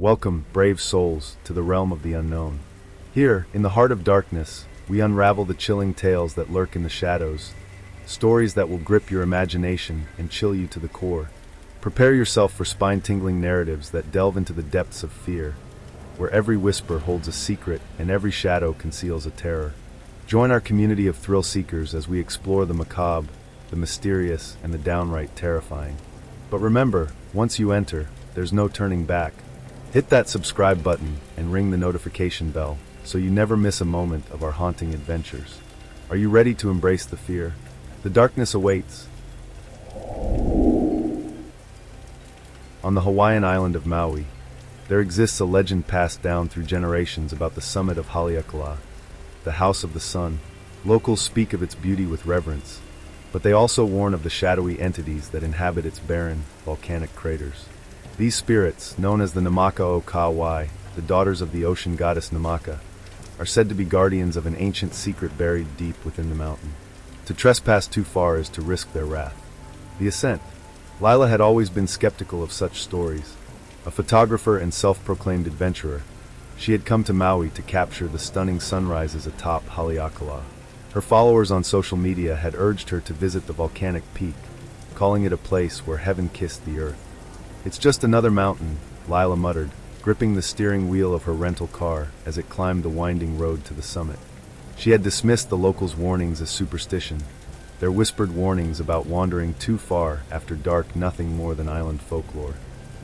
Welcome, brave souls, to the realm of the unknown. Here, in the heart of darkness, we unravel the chilling tales that lurk in the shadows, stories that will grip your imagination and chill you to the core. Prepare yourself for spine-tingling narratives that delve into the depths of fear, where every whisper holds a secret and every shadow conceals a terror. Join our community of thrill seekers as we explore the macabre, the mysterious, and the downright terrifying. But remember, once you enter, there's no turning back. Hit that subscribe button and ring the notification bell so you never miss a moment of our haunting adventures. Are you ready to embrace the fear? The darkness awaits. On the Hawaiian island of Maui, there exists a legend passed down through generations about the summit of Haleakala, the House of the Sun. Locals speak of its beauty with reverence, but they also warn of the shadowy entities that inhabit its barren, volcanic craters. These spirits, known as the Namaka o Kauai, the daughters of the ocean goddess Namaka, are said to be guardians of an ancient secret buried deep within the mountain. To trespass too far is to risk their wrath. The ascent. Lila had always been skeptical of such stories. A photographer and self-proclaimed adventurer, she had come to Maui to capture the stunning sunrises atop Haleakala. Her followers on social media had urged her to visit the volcanic peak, calling it a place where heaven kissed the earth. "It's just another mountain," Lila muttered, gripping the steering wheel of her rental car as it climbed the winding road to the summit. She had dismissed the locals' warnings as superstition, their whispered warnings about wandering too far after dark nothing more than island folklore.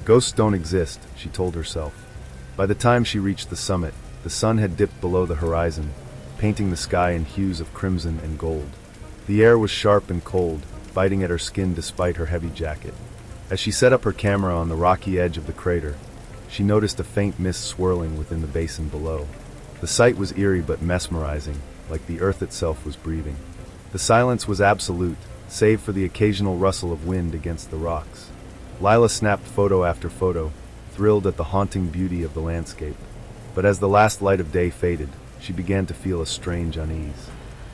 Ghosts don't exist, she told herself. By the time she reached the summit, the sun had dipped below the horizon, painting the sky in hues of crimson and gold. The air was sharp and cold, biting at her skin despite her heavy jacket. As she set up her camera on the rocky edge of the crater, she noticed a faint mist swirling within the basin below. The sight was eerie but mesmerizing, like the earth itself was breathing. The silence was absolute, save for the occasional rustle of wind against the rocks. Lila snapped photo after photo, thrilled at the haunting beauty of the landscape. But as the last light of day faded, she began to feel a strange unease.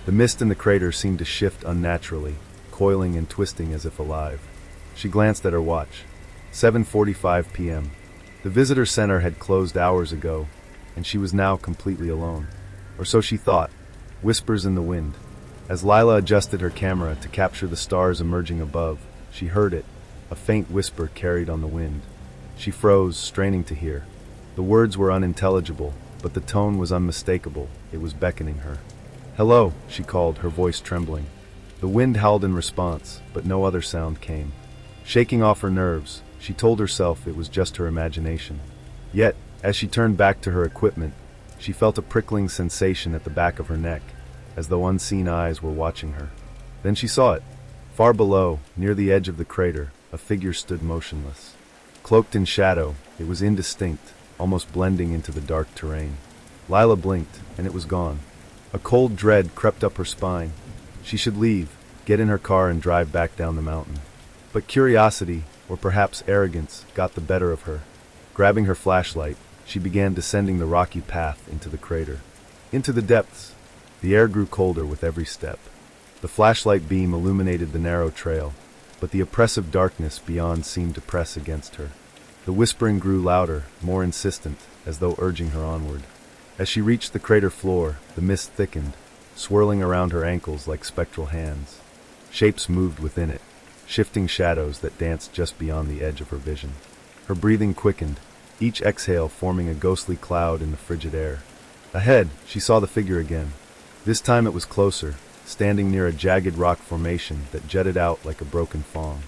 The mist in the crater seemed to shift unnaturally, coiling and twisting as if alive. She glanced at her watch. 7:45 p.m. The visitor center had closed hours ago, and she was now completely alone. Or so she thought. Whispers in the wind. As Lila adjusted her camera to capture the stars emerging above, she heard it, a faint whisper carried on the wind. She froze, straining to hear. The words were unintelligible, but the tone was unmistakable. It was beckoning her. "Hello," she called, her voice trembling. The wind howled in response, but no other sound came. Shaking off her nerves, she told herself it was just her imagination. Yet, as she turned back to her equipment, she felt a prickling sensation at the back of her neck, as though unseen eyes were watching her. Then she saw it. Far below, near the edge of the crater, a figure stood motionless. Cloaked in shadow, it was indistinct, almost blending into the dark terrain. Lila blinked, and it was gone. A cold dread crept up her spine. She should leave, get in her car and drive back down the mountain. But curiosity, or perhaps arrogance, got the better of her. Grabbing her flashlight, she began descending the rocky path into the crater. Into the depths. The air grew colder with every step. The flashlight beam illuminated the narrow trail, but the oppressive darkness beyond seemed to press against her. The whispering grew louder, more insistent, as though urging her onward. As she reached the crater floor, the mist thickened, swirling around her ankles like spectral hands. Shapes moved within it, shifting shadows that danced just beyond the edge of her vision. Her breathing quickened, each exhale forming a ghostly cloud in the frigid air. Ahead, she saw the figure again. This time it was closer, standing near a jagged rock formation that jutted out like a broken fawn.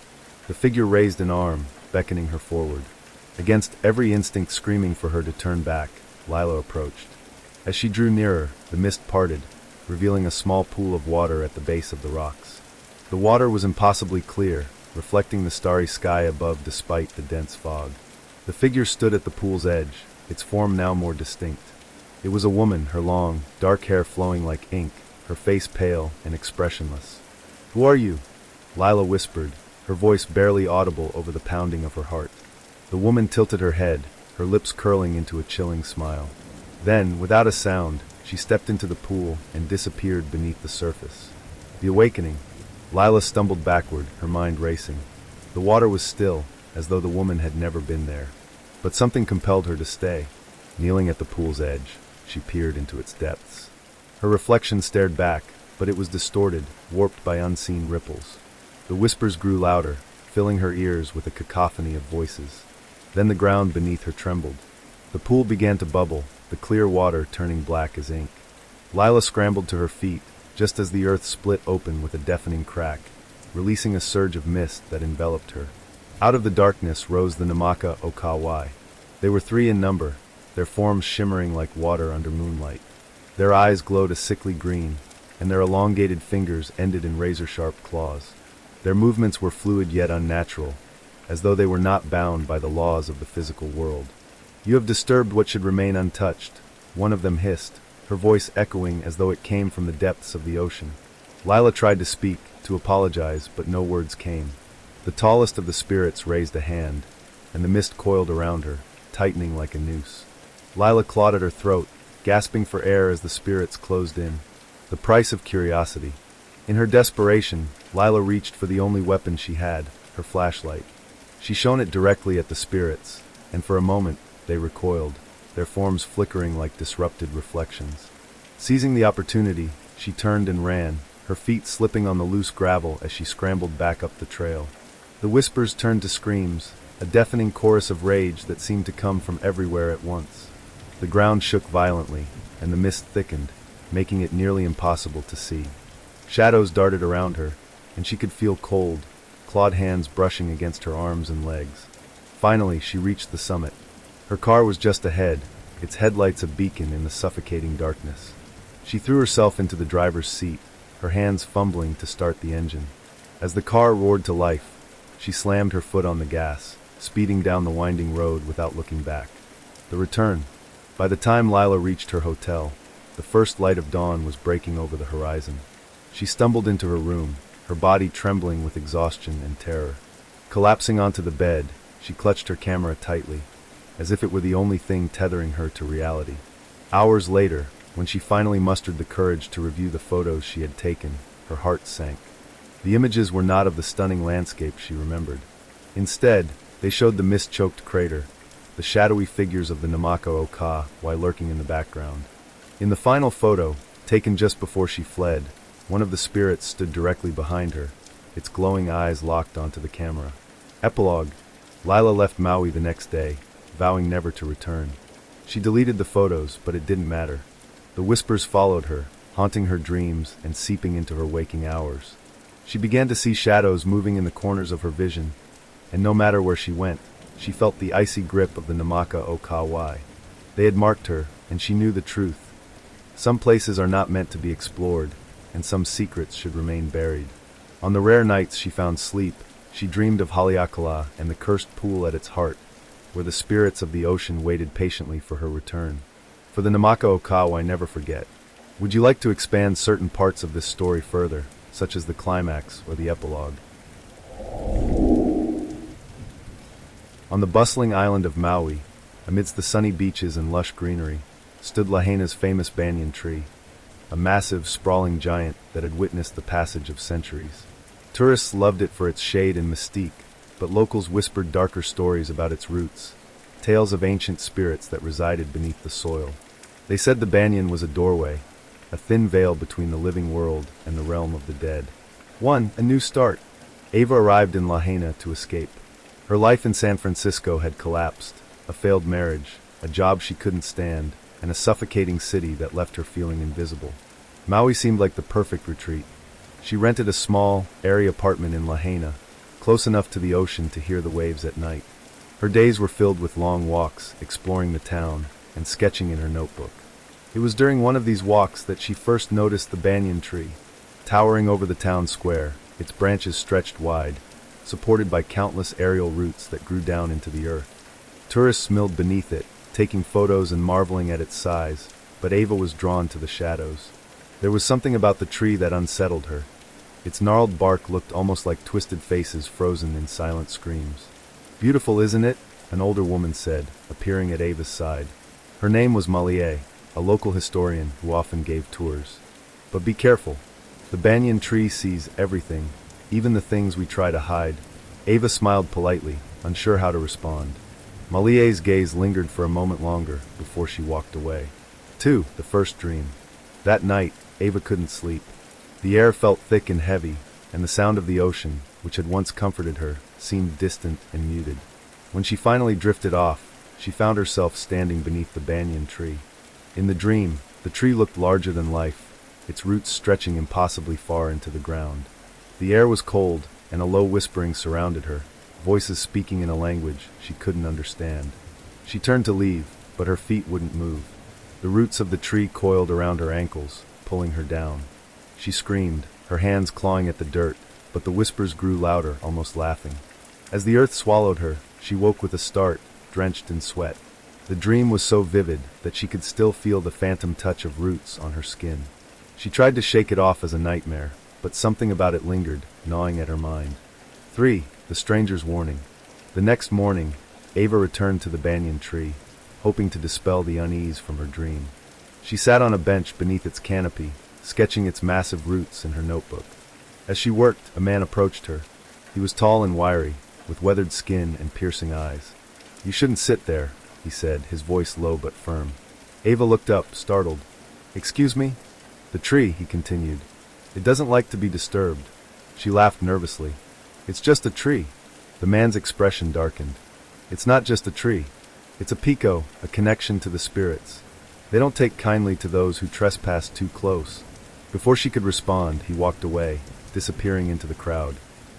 The figure raised an arm, beckoning her forward. Against every instinct screaming for her to turn back, Lila approached. As she drew nearer, the mist parted, revealing a small pool of water at the base of the rocks. The water was impossibly clear, reflecting the starry sky above despite the dense fog. The figure stood at the pool's edge, its form now more distinct. It was a woman, her long, dark hair flowing like ink, her face pale and expressionless. "Who are you?" Lila whispered, her voice barely audible over the pounding of her heart. The woman tilted her head, her lips curling into a chilling smile. Then, without a sound, she stepped into the pool and disappeared beneath the surface. The awakening. Lila stumbled backward, her mind racing. The water was still, as though the woman had never been there. But something compelled her to stay. Kneeling at the pool's edge, she peered into its depths. Her reflection stared back, but it was distorted, warped by unseen ripples. The whispers grew louder, filling her ears with a cacophony of voices. Then the ground beneath her trembled. The pool began to bubble, the clear water turning black as ink. Lila scrambled to her feet, just as the earth split open with a deafening crack, releasing a surge of mist that enveloped her. Out of the darkness rose the Namaka Okawai. They were 3 in number, their forms shimmering like water under moonlight. Their eyes glowed a sickly green, and their elongated fingers ended in razor-sharp claws. Their movements were fluid yet unnatural, as though they were not bound by the laws of the physical world. "You have disturbed what should remain untouched," one of them hissed, her voice echoing as though it came from the depths of the ocean. Lila tried to speak, to apologize, but no words came. The tallest of the spirits raised a hand, and the mist coiled around her, tightening like a noose. Lila clawed at her throat, gasping for air as the spirits closed in. The price of curiosity. In her desperation, Lila reached for the only weapon she had, her flashlight. She shone it directly at the spirits, and for a moment, they recoiled, their forms flickering like disrupted reflections. Seizing the opportunity, she turned and ran, her feet slipping on the loose gravel as she scrambled back up the trail. The whispers turned to screams, a deafening chorus of rage that seemed to come from everywhere at once. The ground shook violently, and the mist thickened, making it nearly impossible to see. Shadows darted around her, and she could feel cold, clawed hands brushing against her arms and legs. Finally, she reached the summit. Her car was just ahead, its headlights a beacon in the suffocating darkness. She threw herself into the driver's seat, her hands fumbling to start the engine. As the car roared to life, she slammed her foot on the gas, speeding down the winding road without looking back. The return. By the time Lila reached her hotel, the first light of dawn was breaking over the horizon. She stumbled into her room, her body trembling with exhaustion and terror. Collapsing onto the bed, she clutched her camera tightly, as if it were the only thing tethering her to reality. Hours later, when she finally mustered the courage to review the photos she had taken, her heart sank. The images were not of the stunning landscape she remembered. Instead, they showed the mist-choked crater, the shadowy figures of the Namaka Oka while lurking in the background. In the final photo, taken just before she fled, one of the spirits stood directly behind her, its glowing eyes locked onto the camera. Epilogue. Lila left Maui the next day, vowing never to return. She deleted the photos, but it didn't matter. The whispers followed her, haunting her dreams and seeping into her waking hours. She began to see shadows moving in the corners of her vision, and no matter where she went, she felt the icy grip of the Namaka Okawai. They had marked her, and she knew the truth. Some places are not meant to be explored, and some secrets should remain buried. On the rare nights she found sleep, she dreamed of Haleakala and the cursed pool at its heart, where the spirits of the ocean waited patiently for her return. For the Namaka Okawai never forget. Would you like to expand certain parts of this story further, such as the climax or the epilogue? On the bustling island of Maui, amidst the sunny beaches and lush greenery, stood Lahaina's famous banyan tree, a massive, sprawling giant that had witnessed the passage of centuries. Tourists loved it for its shade and mystique, but locals whispered darker stories about its roots, tales of ancient spirits that resided beneath the soil. They said the banyan was a doorway, a thin veil between the living world and the realm of the dead. A new start. Ava arrived in Lahaina to escape. Her life in San Francisco had collapsed, a failed marriage, a job she couldn't stand, and a suffocating city that left her feeling invisible. Maui seemed like the perfect retreat. She rented a small, airy apartment in Lahaina, close enough to the ocean to hear the waves at night. Her days were filled with long walks, exploring the town, and sketching in her notebook. It was during one of these walks that she first noticed the banyan tree, towering over the town square, its branches stretched wide, supported by countless aerial roots that grew down into the earth. Tourists milled beneath it, taking photos and marveling at its size, but Ava was drawn to the shadows. There was something about the tree that unsettled her. Its gnarled bark looked almost like twisted faces frozen in silent screams. "Beautiful, isn't it?" an older woman said, appearing at Ava's side. Her name was Malie, a local historian who often gave tours. "But be careful. The banyan tree sees everything, even the things we try to hide." Ava smiled politely, unsure how to respond. Malie's gaze lingered for a moment longer before she walked away. 2. The first dream. That night, Ava couldn't sleep. The air felt thick and heavy, and the sound of the ocean, which had once comforted her, seemed distant and muted. When she finally drifted off, she found herself standing beneath the banyan tree. In the dream, the tree looked larger than life, its roots stretching impossibly far into the ground. The air was cold, and a low whispering surrounded her, voices speaking in a language she couldn't understand. She turned to leave, but her feet wouldn't move. The roots of the tree coiled around her ankles, pulling her down. She screamed, her hands clawing at the dirt, but the whispers grew louder, almost laughing. As the earth swallowed her, she woke with a start, drenched in sweat. The dream was so vivid that she could still feel the phantom touch of roots on her skin. She tried to shake it off as a nightmare, but something about it lingered, gnawing at her mind. 3. The stranger's warning. The next morning, Ava returned to the banyan tree, hoping to dispel the unease from her dream. She sat on a bench beneath its canopy, sketching its massive roots in her notebook. As she worked, a man approached her. He was tall and wiry, with weathered skin and piercing eyes. "You shouldn't sit there," he said, his voice low but firm. Ava looked up, startled. "Excuse me?" "The tree," he continued. "It doesn't like to be disturbed." She laughed nervously. "It's just a tree." The man's expression darkened. "It's not just a tree. It's a pico, a connection to the spirits. They don't take kindly to those who trespass too close." Before she could respond, he walked away, disappearing into the crowd.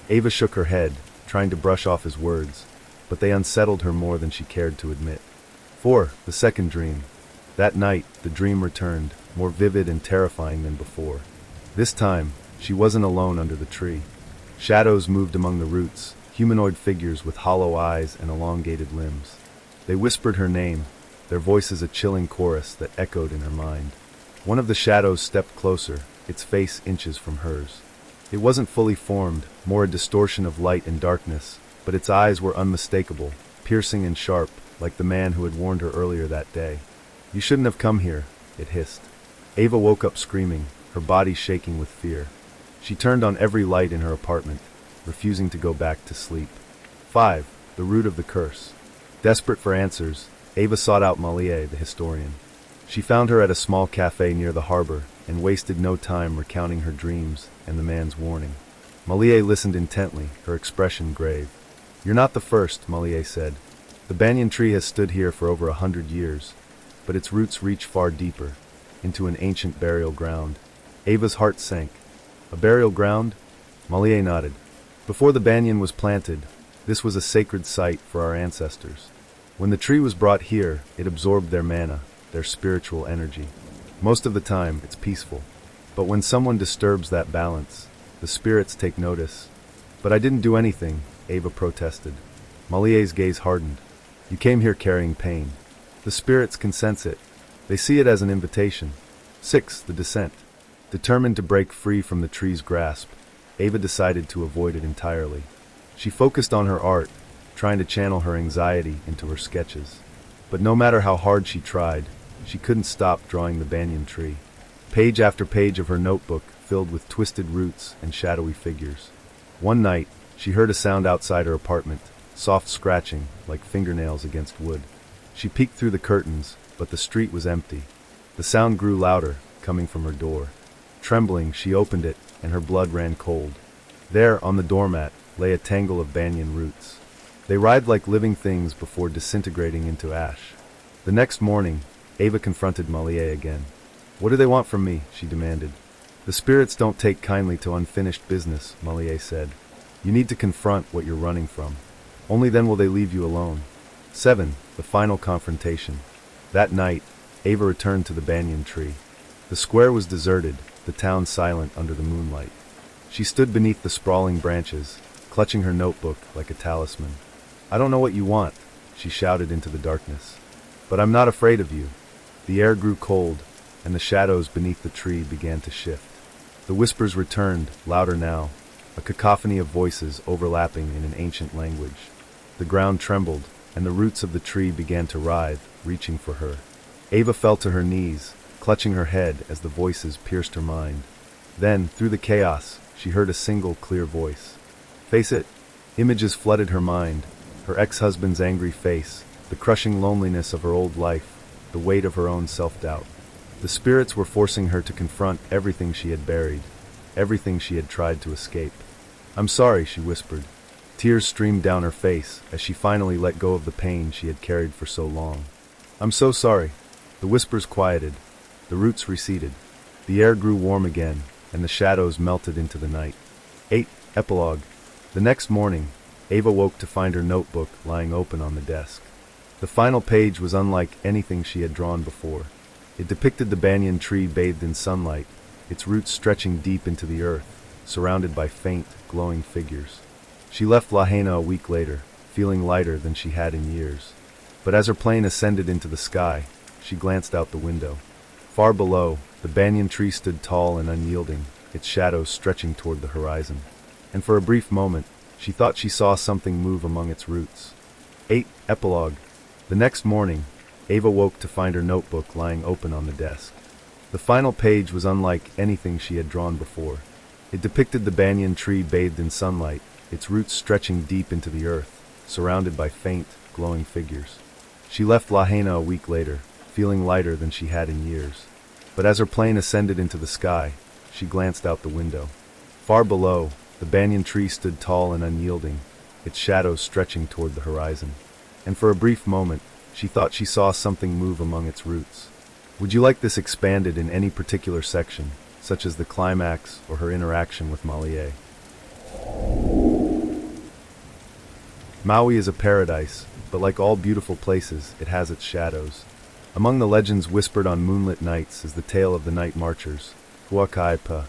Ava shook her head, trying to brush off his words, but they unsettled her more than she cared to admit. 4. The second dream. That night, the dream returned, more vivid and terrifying than before. This time, she wasn't alone under the tree. Shadows moved among the roots, humanoid figures with hollow eyes and elongated limbs. They whispered her name, their voices a chilling chorus that echoed in her mind. One of the shadows stepped closer, its face inches from hers. It wasn't fully formed, more a distortion of light and darkness, but its eyes were unmistakable, piercing and sharp, like the man who had warned her earlier that day. "You shouldn't have come here," it hissed. Ava woke up screaming, her body shaking with fear. She turned on every light in her apartment, refusing to go back to sleep. 5. The root of the curse. Desperate for answers, Ava sought out Malie, the historian. She found her at a small cafe near the harbor and wasted no time recounting her dreams and the man's warning. Malie listened intently, her expression grave. "You're not the first," Malie said. "The banyan tree has stood here for over 100 years, but its roots reach far deeper, into an ancient burial ground." Ava's heart sank. "A burial ground?" Malie nodded. "Before the banyan was planted, this was a sacred site for our ancestors. When the tree was brought here, it absorbed their mana, their spiritual energy. Most of the time, it's peaceful. But when someone disturbs that balance, the spirits take notice." "But I didn't do anything," Ava protested. Malie's gaze hardened. "You came here carrying pain. The spirits can sense it. They see it as an invitation." 6. The descent. Determined to break free from the tree's grasp, Ava decided to avoid it entirely. She focused on her art, trying to channel her anxiety into her sketches. But no matter how hard she tried, she couldn't stop drawing the banyan tree. Page after page of her notebook filled with twisted roots and shadowy figures. One night, she heard a sound outside her apartment, soft scratching, like fingernails against wood. She peeked through the curtains, but the street was empty. The sound grew louder, coming from her door. Trembling, she opened it, and her blood ran cold. There, on the doormat, lay a tangle of banyan roots. They writhed like living things before disintegrating into ash. The next morning, Ava confronted Malie again. "What do they want from me?" she demanded. "The spirits don't take kindly to unfinished business," Malie said. "You need to confront what you're running from. Only then will they leave you alone." 7. The final confrontation. That night, Ava returned to the banyan tree. The square was deserted, the town silent under the moonlight. She stood beneath the sprawling branches, clutching her notebook like a talisman. "I don't know what you want," she shouted into the darkness. "But I'm not afraid of you." The air grew cold, and the shadows beneath the tree began to shift. The whispers returned, louder now, a cacophony of voices overlapping in an ancient language. The ground trembled, and the roots of the tree began to writhe, reaching for her. Ava fell to her knees, clutching her head as the voices pierced her mind. Then, through the chaos, she heard a single clear voice. "Face it." Images flooded her mind, her ex-husband's angry face, the crushing loneliness of her old life, the weight of her own self-doubt. The spirits were forcing her to confront everything she had buried, everything she had tried to escape. "I'm sorry," she whispered. Tears streamed down her face as she finally let go of the pain she had carried for so long. "I'm so sorry." The whispers quieted, the roots receded. The air grew warm again, and the shadows melted into the night. 8. Epilogue. The next morning, Ava woke to find her notebook lying open on the desk. The final page was unlike anything she had drawn before. It depicted the banyan tree bathed in sunlight, its roots stretching deep into the earth, surrounded by faint, glowing figures. She left Lahaina a week later, feeling lighter than she had in years. But as her plane ascended into the sky, she glanced out the window. Far below, the banyan tree stood tall and unyielding, its shadows stretching toward the horizon. And for a brief moment, she thought she saw something move among its roots. 8. Epilogue. The next morning, Ava woke to find her notebook lying open on the desk. The final page was unlike anything she had drawn before. It depicted the banyan tree bathed in sunlight, its roots stretching deep into the earth, surrounded by faint, glowing figures. She left Lahaina a week later, feeling lighter than she had in years. But as her plane ascended into the sky, she glanced out the window. Far below, the banyan tree stood tall and unyielding, its shadows stretching toward the horizon. And for a brief moment, she thought she saw something move among its roots. Would you like this expanded in any particular section, such as the climax or her interaction with Maui? Maui is a paradise, but like all beautiful places, it has its shadows. Among the legends whispered on moonlit nights is the tale of the night marchers, Huakaipa,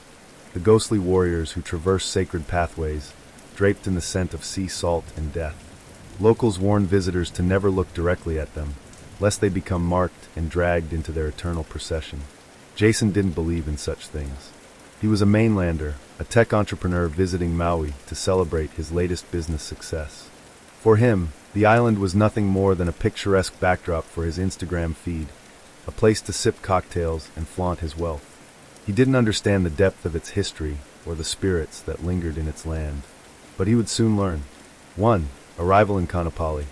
the ghostly warriors who traverse sacred pathways, draped in the scent of sea salt and death. Locals warn visitors to never look directly at them, lest they become marked and dragged into their eternal procession. Jason didn't believe in such things. He was a mainlander, a tech entrepreneur visiting Maui to celebrate his latest business success. For him, the island was nothing more than a picturesque backdrop for his Instagram feed, a place to sip cocktails and flaunt his wealth. He didn't understand the depth of its history or the spirits that lingered in its land. But he would soon learn. 1. Arrival in Kaanapali.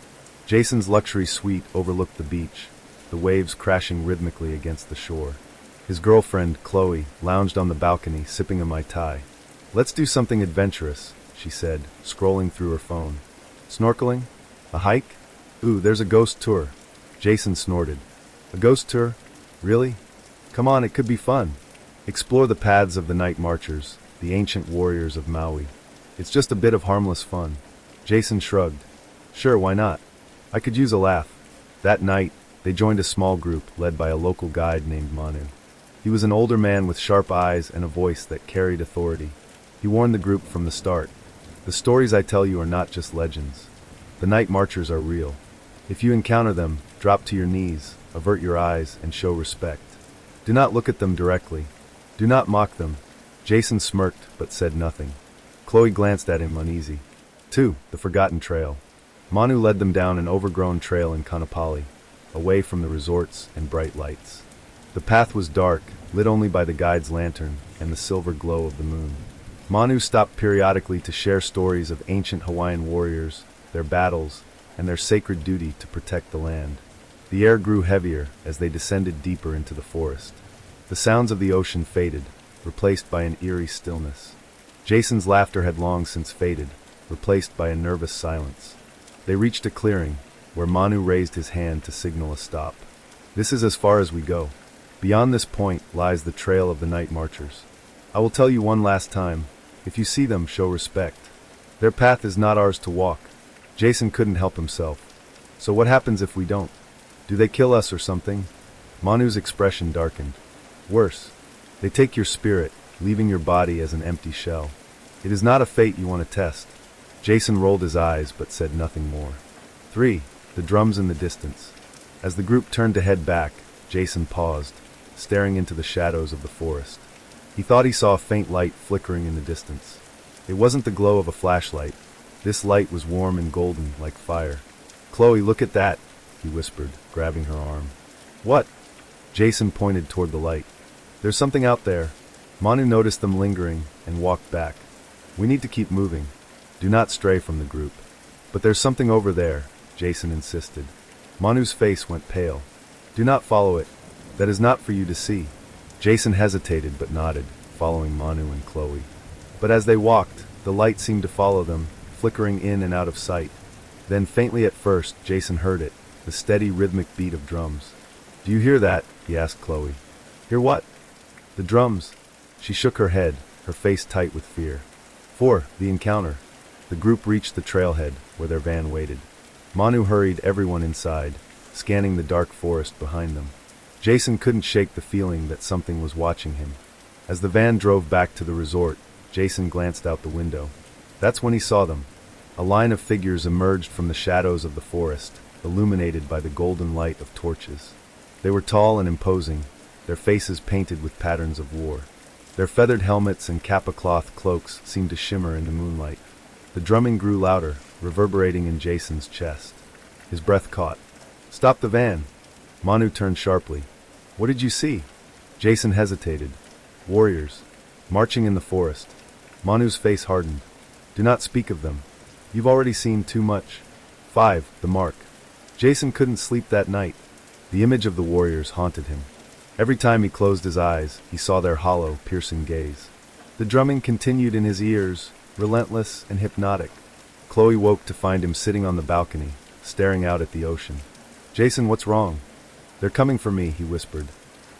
Jason's luxury suite overlooked the beach, the waves crashing rhythmically against the shore. His girlfriend, Chloe, lounged on the balcony, sipping a Mai Tai. "Let's do something adventurous," she said, scrolling through her phone. "Snorkeling? A hike? Ooh, there's a ghost tour." Jason snorted. "A ghost tour? Really? Come on, it could be fun. Explore the paths of the night marchers, the ancient warriors of Maui. It's just a bit of harmless fun." Jason shrugged. "Sure, why not? I could use a laugh." That night, they joined a small group led by a local guide named Manu. He was an older man with sharp eyes and a voice that carried authority. He warned the group from the start. "The stories I tell you are not just legends. The night marchers are real. If you encounter them, drop to your knees, avert your eyes, and show respect. Do not look at them directly. Do not mock them." Jason smirked but said nothing. Chloe glanced at him uneasy. 2. The Forgotten Trail. Manu led them down an overgrown trail in Kaanapali, away from the resorts and bright lights. The path was dark, lit only by the guide's lantern and the silver glow of the moon. Manu stopped periodically to share stories of ancient Hawaiian warriors, their battles, and their sacred duty to protect the land. The air grew heavier as they descended deeper into the forest. The sounds of the ocean faded, replaced by an eerie stillness. Jason's laughter had long since faded, replaced by a nervous silence. They reached a clearing, where Manu raised his hand to signal a stop. "This is as far as we go. Beyond this point lies the trail of the night marchers. I will tell you one last time, if you see them, show respect. Their path is not ours to walk." Jason couldn't help himself. "So what happens if we don't? Do they kill us or something?" Manu's expression darkened. "Worse. They take your spirit, leaving your body as an empty shell. It is not a fate you want to test." Jason rolled his eyes but said nothing more. 3. The drums in the distance. As the group turned to head back, Jason paused, staring into the shadows of the forest. He thought he saw a faint light flickering in the distance. It wasn't the glow of a flashlight. This light was warm and golden, like fire. "Chloe, look at that," he whispered, grabbing her arm. "What?" Jason pointed toward the light. "There's something out there." Manu noticed them lingering and walked back. "We need to keep moving. Do not stray from the group." "But there's something over there," Jason insisted. Manu's face went pale. "Do not follow it. That is not for you to see." Jason hesitated but nodded, following Manu and Chloe. But as they walked, the light seemed to follow them, flickering in and out of sight. Then faintly at first, Jason heard it, the steady rhythmic beat of drums. "Do you hear that?" he asked Chloe. "Hear what?" "The drums." She shook her head, her face tight with fear. The encounter. The group reached the trailhead, where their van waited. Manu hurried everyone inside, scanning the dark forest behind them. Jason couldn't shake the feeling that something was watching him. As the van drove back to the resort, Jason glanced out the window. That's when he saw them. A line of figures emerged from the shadows of the forest, illuminated by the golden light of torches. They were tall and imposing, their faces painted with patterns of war. Their feathered helmets and kappa cloth cloaks seemed to shimmer in the moonlight. The drumming grew louder, reverberating in Jason's chest. His breath caught. "Stop the van!" Manu turned sharply. "What did you see?" Jason hesitated. "Warriors. Marching in the forest." Manu's face hardened. "Do not speak of them. You've already seen too much." 5. The mark. Jason couldn't sleep that night. The image of the warriors haunted him. Every time he closed his eyes, he saw their hollow, piercing gaze. The drumming continued in his ears, relentless and hypnotic. Chloe woke to find him sitting on the balcony, staring out at the ocean. "Jason, what's wrong?" "They're coming for me," he whispered.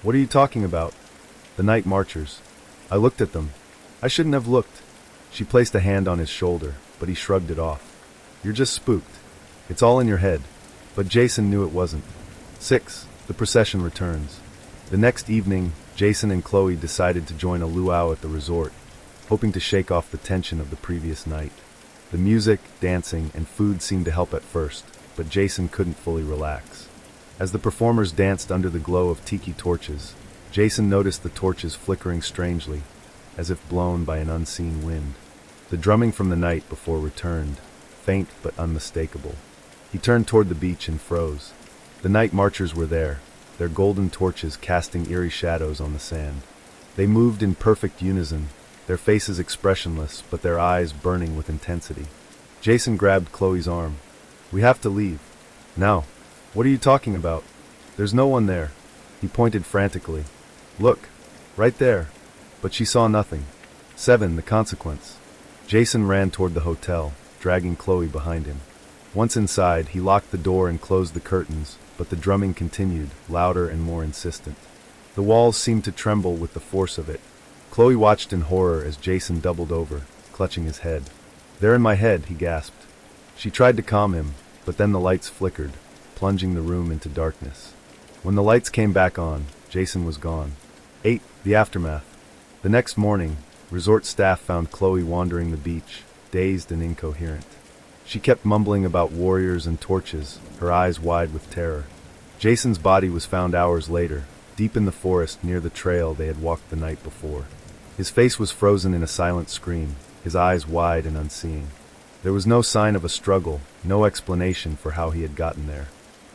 "What are you talking about?" "The night marchers." I looked at them. "I shouldn't have looked." She placed a hand on his shoulder, but he shrugged it off. "You're just spooked. It's all in your head." But Jason knew it wasn't. 6. The procession returns. The next evening, Jason and Chloe decided to join a luau at the resort, hoping to shake off the tension of the previous night. The music, dancing, and food seemed to help at first, but Jason couldn't fully relax. As the performers danced under the glow of tiki torches, Jason noticed the torches flickering strangely, as if blown by an unseen wind. The drumming from the night before returned, faint but unmistakable. He turned toward the beach and froze. The night marchers were there, their golden torches casting eerie shadows on the sand. They moved in perfect unison, their faces expressionless but their eyes burning with intensity. Jason grabbed Chloe's arm. "We have to leave. Now." "What are you talking about?" "There's no one there." He pointed frantically. "Look, right there." But she saw nothing. 7. The consequence. Jason ran toward the hotel, dragging Chloe behind him. Once inside, he locked the door and closed the curtains, but the drumming continued, louder and more insistent. The walls seemed to tremble with the force of it. Chloe watched in horror as Jason doubled over, clutching his head. "They're in my head," he gasped. She tried to calm him, but then the lights flickered, plunging the room into darkness. When the lights came back on, Jason was gone. 8. The aftermath. The next morning, resort staff found Chloe wandering the beach, dazed and incoherent. She kept mumbling about warriors and torches, her eyes wide with terror. Jason's body was found hours later, deep in the forest near the trail they had walked the night before. His face was frozen in a silent scream, his eyes wide and unseeing. There was no sign of a struggle, no explanation for how he had gotten there.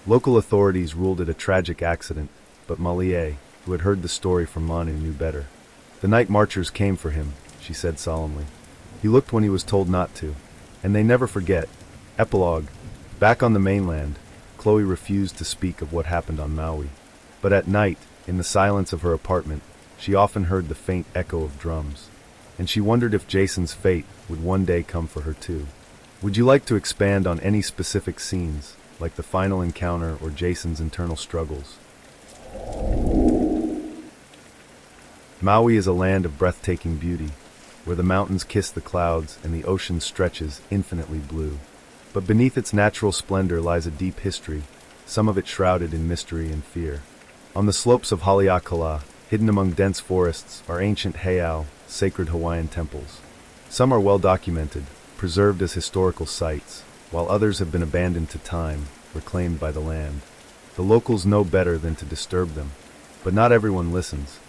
Local authorities ruled it a tragic accident, but Malie, who had heard the story from Manu, knew better. "The night marchers came for him," she said solemnly. "He looked when he was told not to. And they never forget." Epilogue. Back on the mainland, Chloe refused to speak of what happened on Maui. But at night, in the silence of her apartment, she often heard the faint echo of drums. And she wondered if Jason's fate would one day come for her too. Would you like to expand on any specific scenes, like the final encounter or Jason's internal struggles? Maui is a land of breathtaking beauty, where the mountains kiss the clouds and the ocean stretches infinitely blue. But beneath its natural splendor lies a deep history, some of it shrouded in mystery and fear. On the slopes of Haleakala, hidden among dense forests, are ancient heiau, sacred Hawaiian temples. Some are well documented, preserved as historical sites, while others have been abandoned to time, reclaimed by the land. The locals know better than to disturb them, but not everyone listens.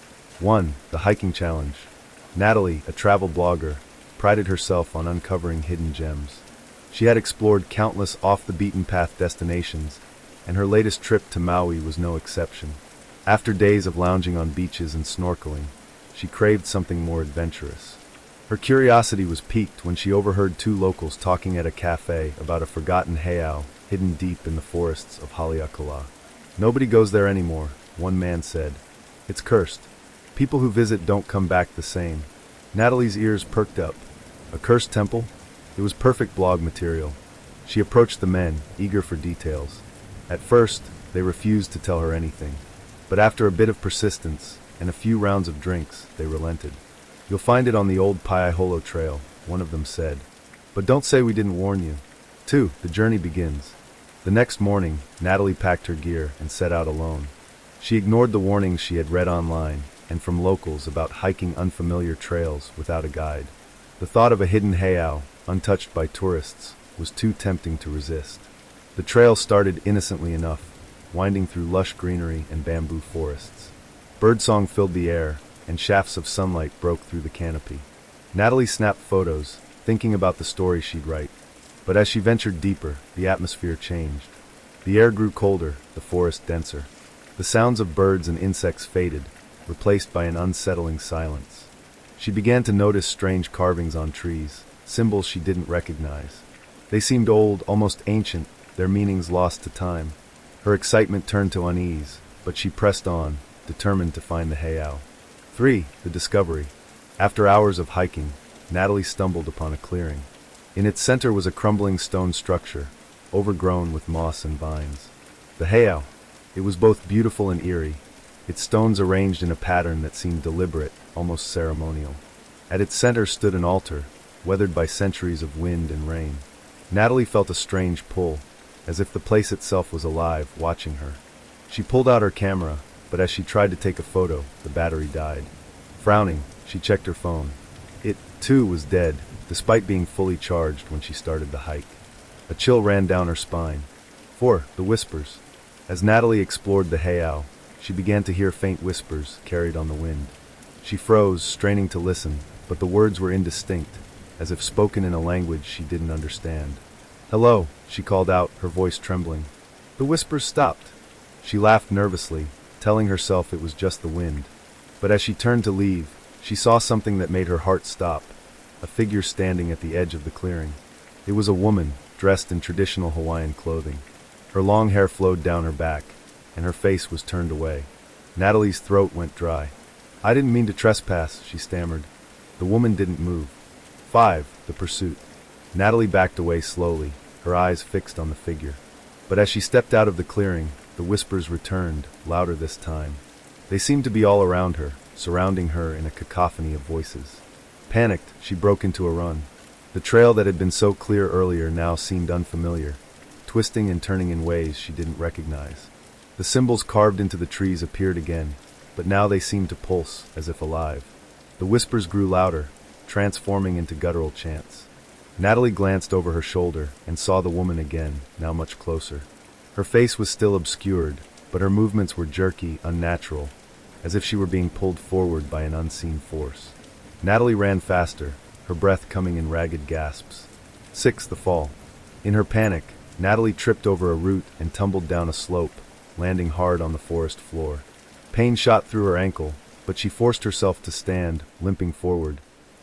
1. The hiking challenge. Natalie, a travel blogger, prided herself on uncovering hidden gems. She had explored countless off-the-beaten-path destinations, and her latest trip to Maui was no exception. After days of lounging on beaches and snorkeling, she craved something more adventurous. Her curiosity was piqued when she overheard two locals talking at a cafe about a forgotten heiau hidden deep in the forests of Haleakala. Nobody goes there anymore, one man said. It's cursed. People who visit don't come back the same. Natalie's ears perked up. A cursed temple? It was perfect blog material. She approached the men, eager for details. At first, they refused to tell her anything. But after a bit of persistence, and a few rounds of drinks, they relented. You'll find it on the old Paiholo Trail, one of them said. But don't say we didn't warn you. 2. The journey begins. The next morning, Natalie packed her gear and set out alone. She ignored the warnings she had read online and from locals about hiking unfamiliar trails without a guide. The thought of a hidden heiau, untouched by tourists, was too tempting to resist. The trail started innocently enough, winding through lush greenery and bamboo forests. Birdsong filled the air, and shafts of sunlight broke through the canopy. Natalie snapped photos, thinking about the story she'd write. But as she ventured deeper, the atmosphere changed. The air grew colder, the forest denser. The sounds of birds and insects faded, replaced by an unsettling silence. She began to notice strange carvings on trees, symbols she didn't recognize. They seemed old, almost ancient, their meanings lost to time. Her excitement turned to unease, but she pressed on, determined to find the heiau. 3. The discovery. After hours of hiking, Natalie stumbled upon a clearing. In its center was a crumbling stone structure, overgrown with moss and vines. The heiau. It was both beautiful and eerie, its stones arranged in a pattern that seemed deliberate, almost ceremonial. At its center stood an altar, weathered by centuries of wind and rain. Natalie felt a strange pull, as if the place itself was alive, watching her. She pulled out her camera, but as she tried to take a photo, the battery died. Frowning, she checked her phone. It, too, was dead, despite being fully charged when she started the hike. A chill ran down her spine. 4. The whispers. As Natalie explored the heiau, she began to hear faint whispers carried on the wind. She froze, straining to listen, but the words were indistinct, as if spoken in a language she didn't understand. "Hello," she called out, her voice trembling. The whispers stopped. She laughed nervously, telling herself it was just the wind. But as she turned to leave, she saw something that made her heart stop, a figure standing at the edge of the clearing. It was a woman, dressed in traditional Hawaiian clothing. Her long hair flowed down her back, and her face was turned away. Natalie's throat went dry. "I didn't mean to trespass," she stammered. The woman didn't move. 5. The pursuit. Natalie backed away slowly, her eyes fixed on the figure. But as she stepped out of the clearing, the whispers returned, louder this time. They seemed to be all around her, surrounding her in a cacophony of voices. Panicked, she broke into a run. The trail that had been so clear earlier now seemed unfamiliar, twisting and turning in ways she didn't recognize. The symbols carved into the trees appeared again, but now they seemed to pulse, as if alive. The whispers grew louder, transforming into guttural chants. Natalie glanced over her shoulder and saw the woman again, now much closer. Her face was still obscured, but her movements were jerky, unnatural, as if she were being pulled forward by an unseen force. Natalie ran faster, her breath coming in ragged gasps. 6. The fall. In her panic, Natalie tripped over a root and tumbled down a slope, landing hard on the forest floor. Pain shot through her ankle, but she forced herself to stand, limping forward.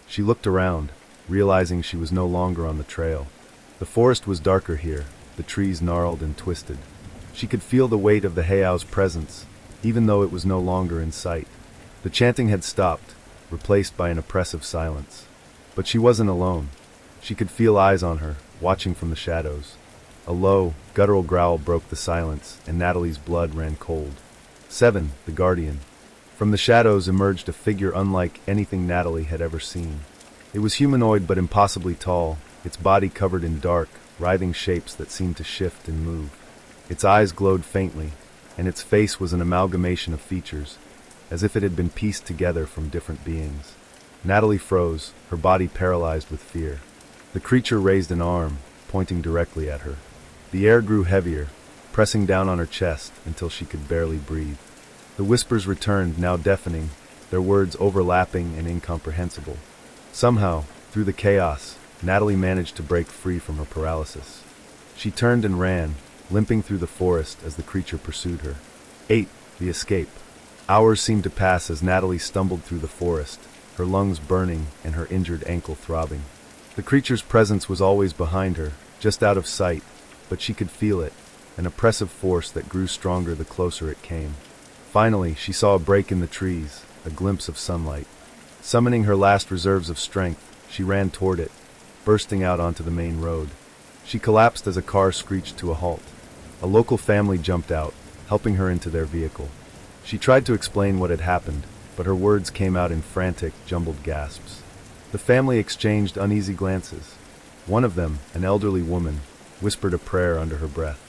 She looked around, realizing she was no longer on the trail. The forest was darker here, the trees gnarled and twisted. She could feel the weight of the heiau's presence, even though it was no longer in sight. The chanting had stopped, replaced by an oppressive silence. But she wasn't alone. She could feel eyes on her, watching from the shadows. A low, guttural growl broke the silence, and Natalie's blood ran cold. 7. The guardian. From the shadows emerged a figure unlike anything Natalie had ever seen. It was humanoid but impossibly tall, its body covered in dark, writhing shapes that seemed to shift and move. Its eyes glowed faintly, and its face was an amalgamation of features, as if it had been pieced together from different beings. Natalie froze, her body paralyzed with fear. The creature raised an arm, pointing directly at her. The air grew heavier, pressing down on her chest until she could barely breathe. The whispers returned, now deafening, their words overlapping and incomprehensible. Somehow, through the chaos, Natalie managed to break free from her paralysis. She turned and ran, limping through the forest as the creature pursued her. 8. The escape. Hours seemed to pass as Natalie stumbled through the forest, her lungs burning and her injured ankle throbbing. The creature's presence was always behind her, just out of sight, but she could feel it, an oppressive force that grew stronger the closer it came. Finally, she saw a break in the trees, a glimpse of sunlight. Summoning her last reserves of strength, she ran toward it, bursting out onto the main road. She collapsed as a car screeched to a halt. A local family jumped out, helping her into their vehicle. She tried to explain what had happened, but her words came out in frantic, jumbled gasps. The family exchanged uneasy glances. One of them, an elderly woman, whispered a prayer under her breath.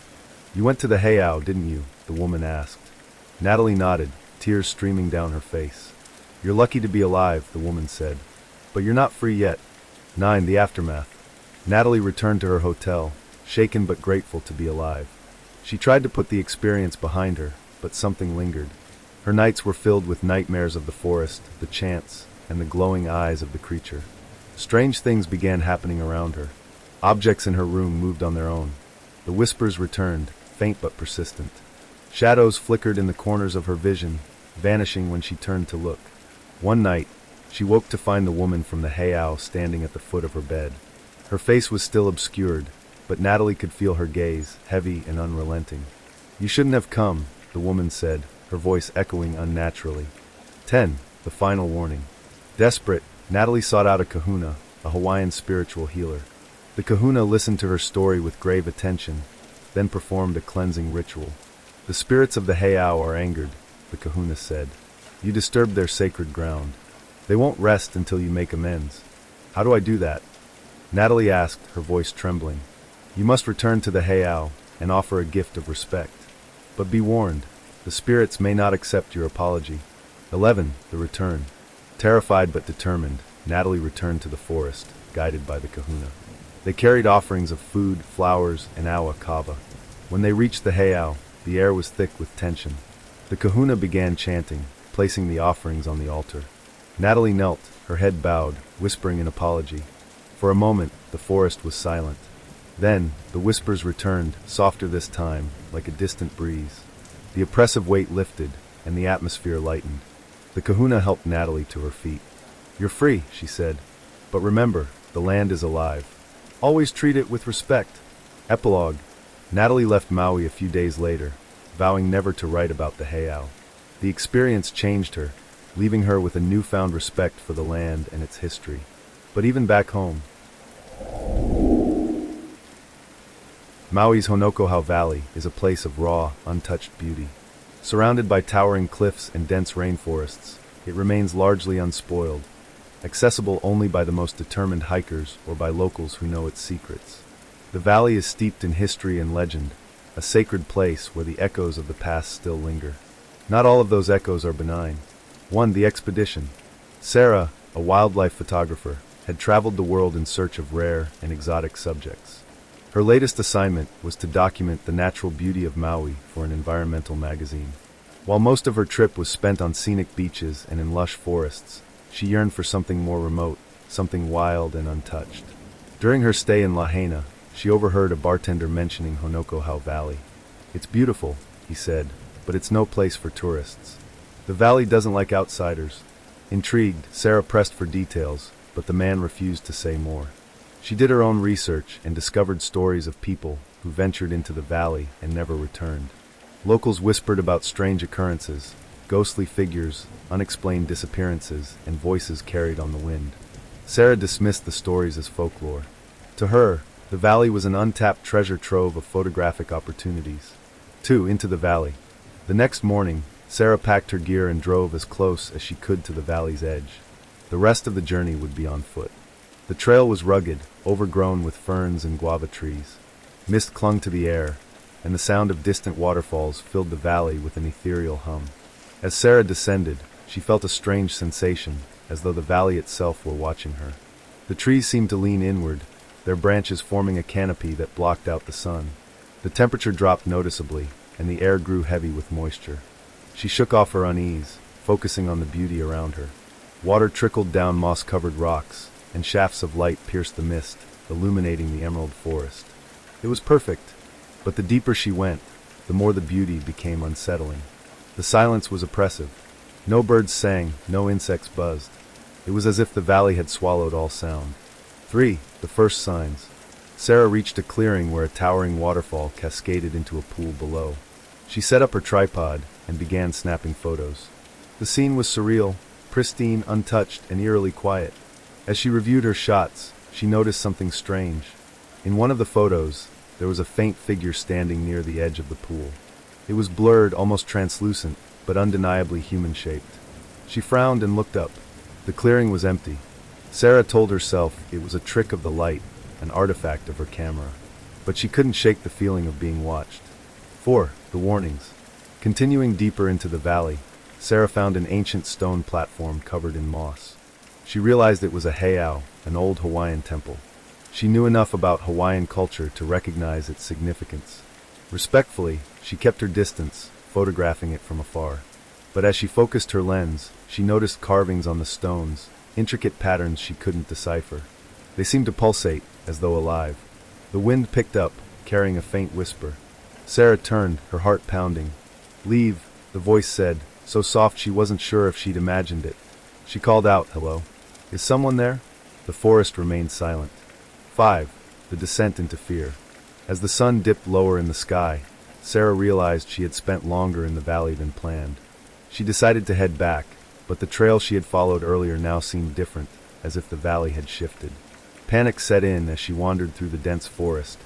"You went to the heiau, didn't you?" the woman asked. Natalie nodded, tears streaming down her face. "You're lucky to be alive," the woman said. "But you're not free yet." 9. The aftermath. Natalie returned to her hotel, shaken but grateful to be alive. She tried to put the experience behind her, but something lingered. Her nights were filled with nightmares of the forest, the chants, and the glowing eyes of the creature. Strange things began happening around her. Objects in her room moved on their own. The whispers returned, faint but persistent. Shadows flickered in the corners of her vision, vanishing when she turned to look. One night, she woke to find the woman from the heiau standing at the foot of her bed. Her face was still obscured, but Natalie could feel her gaze, heavy and unrelenting. "You shouldn't have come," the woman said, her voice echoing unnaturally. 10. The final warning. Desperate, Natalie sought out a kahuna, a Hawaiian spiritual healer. The kahuna listened to her story with grave attention, then performed a cleansing ritual. "The spirits of the heiau are angered," the kahuna said. "You disturbed their sacred ground. They won't rest until you make amends." "How do I do that?" Natalie asked, her voice trembling. "You must return to the heiau and offer a gift of respect. But be warned, the spirits may not accept your apology." 11. The return. Terrified but determined, Natalie returned to the forest, guided by the kahuna. They carried offerings of food, flowers, and awa kava. When they reached the heiau, the air was thick with tension. The kahuna began chanting, placing the offerings on the altar. Natalie knelt, her head bowed, whispering an apology. For a moment, the forest was silent. Then, the whispers returned, softer this time, like a distant breeze. The oppressive weight lifted, and the atmosphere lightened. The kahuna helped Natalie to her feet. "You're free," she said. "But remember, the land is alive. Always treat it with respect." Epilogue. Natalie left Maui a few days later, vowing never to write about the heiau. The experience changed her, leaving her with a newfound respect for the land and its history. But even back home, Maui's Honokohau Valley is a place of raw, untouched beauty. Surrounded by towering cliffs and dense rainforests, it remains largely unspoiled, accessible only by the most determined hikers or by locals who know its secrets. The valley is steeped in history and legend, a sacred place where the echoes of the past still linger. Not all of those echoes are benign. 1. The expedition. Sarah, a wildlife photographer, had traveled the world in search of rare and exotic subjects. Her latest assignment was to document the natural beauty of Maui for an environmental magazine. While most of her trip was spent on scenic beaches and in lush forests, she yearned for something more remote, something wild and untouched. During her stay in Lahaina, she overheard a bartender mentioning Honokohau Valley. "It's beautiful," he said, "but it's no place for tourists. The valley doesn't like outsiders." Intrigued, Sarah pressed for details, but the man refused to say more. She did her own research and discovered stories of people who ventured into the valley and never returned. Locals whispered about strange occurrences, ghostly figures, unexplained disappearances, and voices carried on the wind. Sarah dismissed the stories as folklore. To her, the valley was an untapped treasure trove of photographic opportunities. 2. Into the valley. The next morning, Sarah packed her gear and drove as close as she could to the valley's edge. The rest of the journey would be on foot. The trail was rugged, overgrown with ferns and guava trees. Mist clung to the air, and the sound of distant waterfalls filled the valley with an ethereal hum. As Sarah descended, she felt a strange sensation, as though the valley itself were watching her. The trees seemed to lean inward, their branches forming a canopy that blocked out the sun. The temperature dropped noticeably, and the air grew heavy with moisture. She shook off her unease, focusing on the beauty around her. Water trickled down moss-covered rocks, and shafts of light pierced the mist, illuminating the emerald forest. It was perfect, but the deeper she went, the more the beauty became unsettling. The silence was oppressive. No birds sang, no insects buzzed. It was as if the valley had swallowed all sound. 3. The first signs. Sarah reached a clearing where a towering waterfall cascaded into a pool below. She set up her tripod and began snapping photos. The scene was surreal, pristine, untouched, and eerily quiet. As she reviewed her shots, she noticed something strange. In one of the photos, there was a faint figure standing near the edge of the pool. It was blurred, almost translucent, but undeniably human-shaped. She frowned and looked up. The clearing was empty. Sarah told herself it was a trick of the light, an artifact of her camera. But she couldn't shake the feeling of being watched. 4. The warnings. Continuing deeper into the valley, Sarah found an ancient stone platform covered in moss. She realized it was a heiau, an old Hawaiian temple. She knew enough about Hawaiian culture to recognize its significance. Respectfully, she kept her distance, photographing it from afar. But as she focused her lens, she noticed carvings on the stones, intricate patterns she couldn't decipher. They seemed to pulsate, as though alive. The wind picked up, carrying a faint whisper. Sarah turned, her heart pounding. "Leave," the voice said, so soft she wasn't sure if she'd imagined it. She called out, "Hello? Is someone there?" The forest remained silent. 5. The descent into fear. As the sun dipped lower in the sky, Sarah realized she had spent longer in the valley than planned. She decided to head back, but the trail she had followed earlier now seemed different, as if the valley had shifted. Panic set in as she wandered through the dense forest,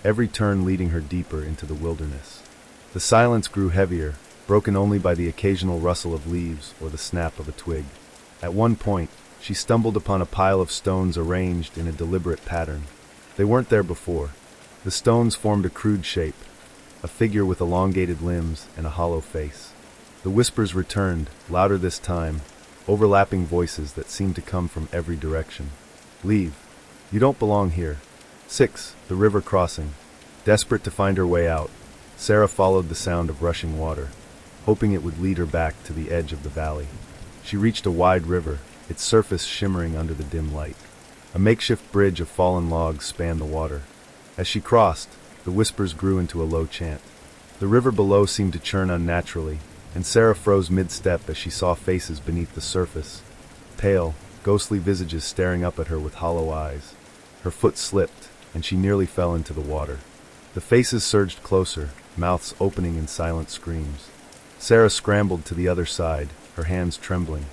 every turn leading her deeper into the wilderness. The silence grew heavier, broken only by the occasional rustle of leaves or the snap of a twig. At one point, she stumbled upon a pile of stones arranged in a deliberate pattern. They weren't there before. The stones formed a crude shape, a figure with elongated limbs and a hollow face. The whispers returned, louder this time, overlapping voices that seemed to come from every direction. "Leave. You don't belong here." 6. The river crossing. Desperate to find her way out, Sarah followed the sound of rushing water, hoping it would lead her back to the edge of the valley. She reached a wide river, its surface shimmering under the dim light. A makeshift bridge of fallen logs spanned the water. As she crossed, the whispers grew into a low chant. The river below seemed to churn unnaturally, and Sarah froze mid-step as she saw faces beneath the surface. Pale, ghostly visages staring up at her with hollow eyes. Her foot slipped, and she nearly fell into the water. The faces surged closer, mouths opening in silent screams. Sarah scrambled to the other side, her hands trembling.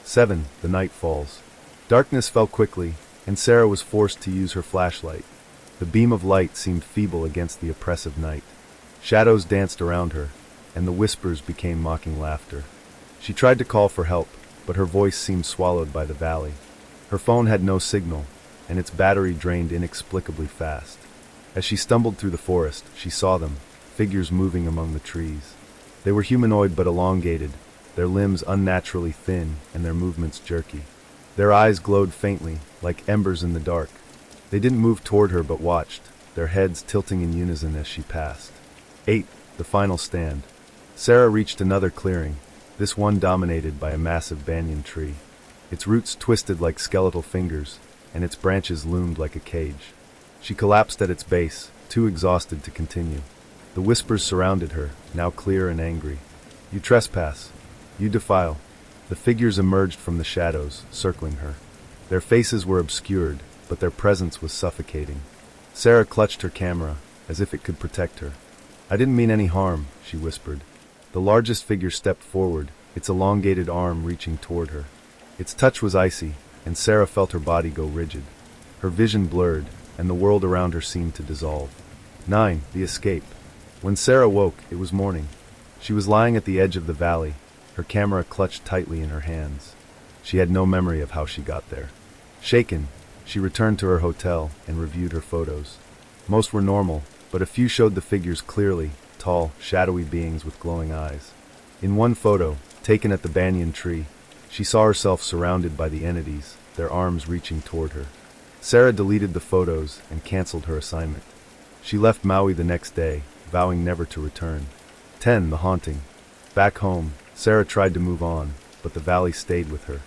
7. The night falls. Darkness fell quickly, and Sarah was forced to use her flashlight. The beam of light seemed feeble against the oppressive night. Shadows danced around her, and the whispers became mocking laughter. She tried to call for help, but her voice seemed swallowed by the valley. Her phone had no signal, and its battery drained inexplicably fast. As she stumbled through the forest, she saw them, figures moving among the trees. They were humanoid but elongated, their limbs unnaturally thin and their movements jerky. Their eyes glowed faintly, like embers in the dark. They didn't move toward her but watched, their heads tilting in unison as she passed. 8. The final stand. Sarah reached another clearing, this one dominated by a massive banyan tree. Its roots twisted like skeletal fingers, and its branches loomed like a cage. She collapsed at its base, too exhausted to continue. The whispers surrounded her, now clear and angry. "You trespass. You defile." The figures emerged from the shadows, circling her. Their faces were obscured, but their presence was suffocating. Sarah clutched her camera, as if it could protect her. "I didn't mean any harm," she whispered. The largest figure stepped forward, its elongated arm reaching toward her. Its touch was icy, and Sarah felt her body go rigid. Her vision blurred, and the world around her seemed to dissolve. 9. The escape. When Sarah woke, it was morning. She was lying at the edge of the valley, her camera clutched tightly in her hands. She had no memory of how she got there. Shaken, she returned to her hotel and reviewed her photos. Most were normal, but a few showed the figures clearly, tall, shadowy beings with glowing eyes. In one photo, taken at the banyan tree, she saw herself surrounded by the entities, their arms reaching toward her. Sarah deleted the photos and canceled her assignment. She left Maui the next day, vowing never to return. 10. The haunting. Back home, Sarah tried to move on, but the valley stayed with her.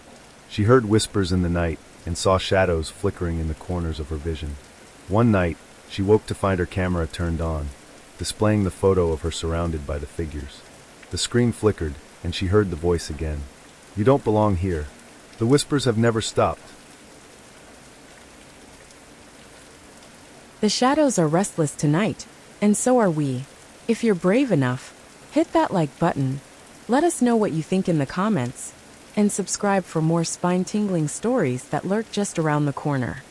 She heard whispers in the night and saw shadows flickering in the corners of her vision. One night, she woke to find her camera turned on, displaying the photo of her surrounded by the figures. The screen flickered, and she heard the voice again. "You don't belong here." The whispers have never stopped. The shadows are restless tonight, and so are we. If you're brave enough, hit that like button. Let us know what you think in the comments, and subscribe for more spine-tingling stories that lurk just around the corner.